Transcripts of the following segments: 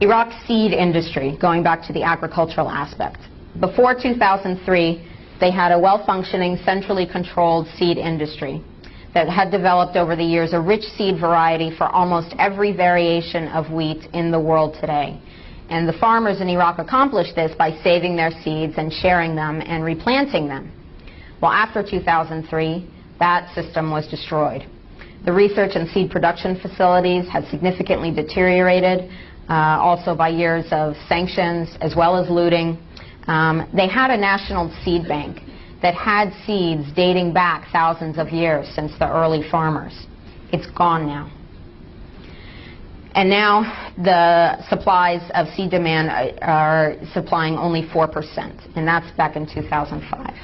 Iraq's seed industry, going back to the agricultural aspect. Before 2003, they had a well-functioning, centrally controlled seed industry that had developed over the years a rich seed variety for almost every variation of wheat in the world today. And the farmers in Iraq accomplished this by saving their seeds and sharing them and replanting them. Well, after 2003, that system was destroyed. The research and seed production facilities had significantly deteriorated, also by years of sanctions as well as looting. They had a national seed bank that had seeds dating back thousands of years since the early farmers. It's gone now. And now the supplies of seed demand are supplying only 4%, and that's back in 2005.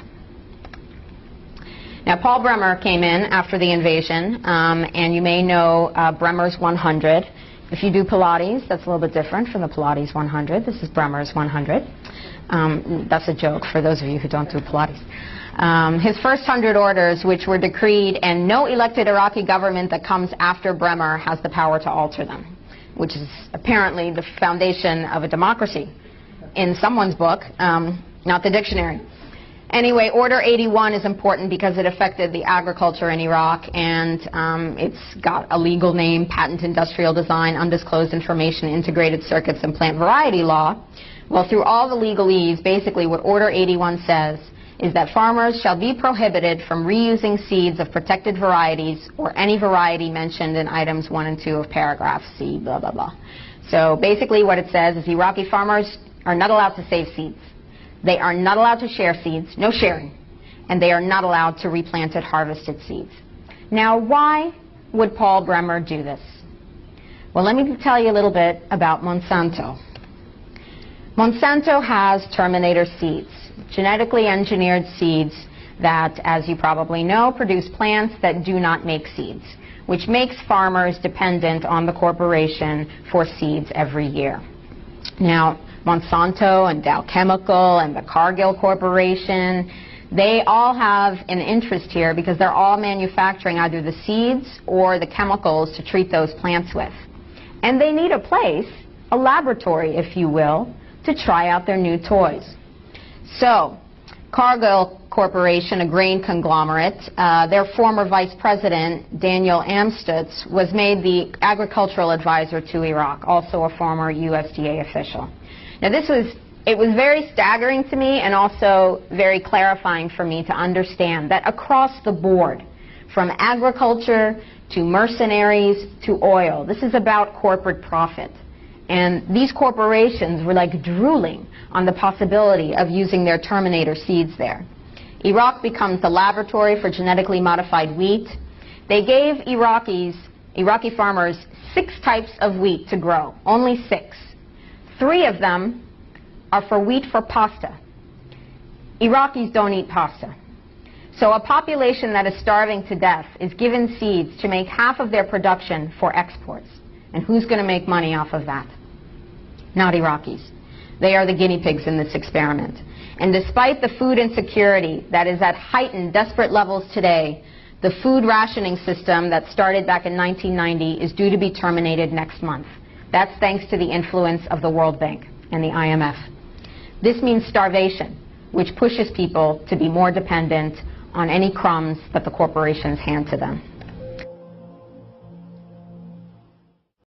Now, Paul Bremer came in after the invasion, and you may know Bremer's 100. If you do Pilates, that's a little bit different from the Pilates 100. This is Bremer's 100. That's a joke for those of you who don't do Pilates. His first 100 orders, which were decreed, and no elected Iraqi government that comes after Bremer has the power to alter them, which is apparently the foundation of a democracy in someone's book, not the dictionary. Anyway, Order 81 is important because it affected the agriculture in Iraq, and it's got a legal name: Patent Industrial Design, Undisclosed Information, Integrated Circuits, and Plant Variety Law. Well, through all the legalese, basically what Order 81 says is that farmers shall be prohibited from reusing seeds of protected varieties or any variety mentioned in items 1 and 2 of paragraph C, blah, blah, blah. So basically what it says is Iraqi farmers are not allowed to save seeds. They are not allowed to share seeds, no sharing, and they are not allowed to replant harvested seeds. Now, why would Paul Bremer do this? Well, let me tell you a little bit about Monsanto. Monsanto has Terminator seeds, genetically engineered seeds that, as you probably know, produce plants that do not make seeds, which makes farmers dependent on the corporation for seeds every year. Now, Monsanto and Dow Chemical and the Cargill Corporation, they all have an interest here because they're all manufacturing either the seeds or the chemicals to treat those plants with. And they need a place, a laboratory, if you will, to try out their new toys. So, Cargill Corporation, a grain conglomerate, their former vice president, Daniel Amstutz, was made the agricultural advisor to Iraq, also a former USDA official. Now, it was very staggering to me and also very clarifying for me to understand that across the board, from agriculture to mercenaries to oil, this is about corporate profit. And these corporations were like drooling on the possibility of using their Terminator seeds there. Iraq becomes the laboratory for genetically modified wheat. They gave Iraqi farmers 6 types of wheat to grow, only 6. 3 of them are for wheat for pasta. Iraqis don't eat pasta. So a population that is starving to death is given seeds to make half of their production for exports. And who's going to make money off of that? Not Iraqis. They are the guinea pigs in this experiment. And despite the food insecurity that is at heightened, desperate levels today, the food rationing system that started back in 1990 is due to be terminated next month. That's thanks to the influence of the World Bank and the IMF. This means starvation, which pushes people to be more dependent on any crumbs that the corporations hand to them.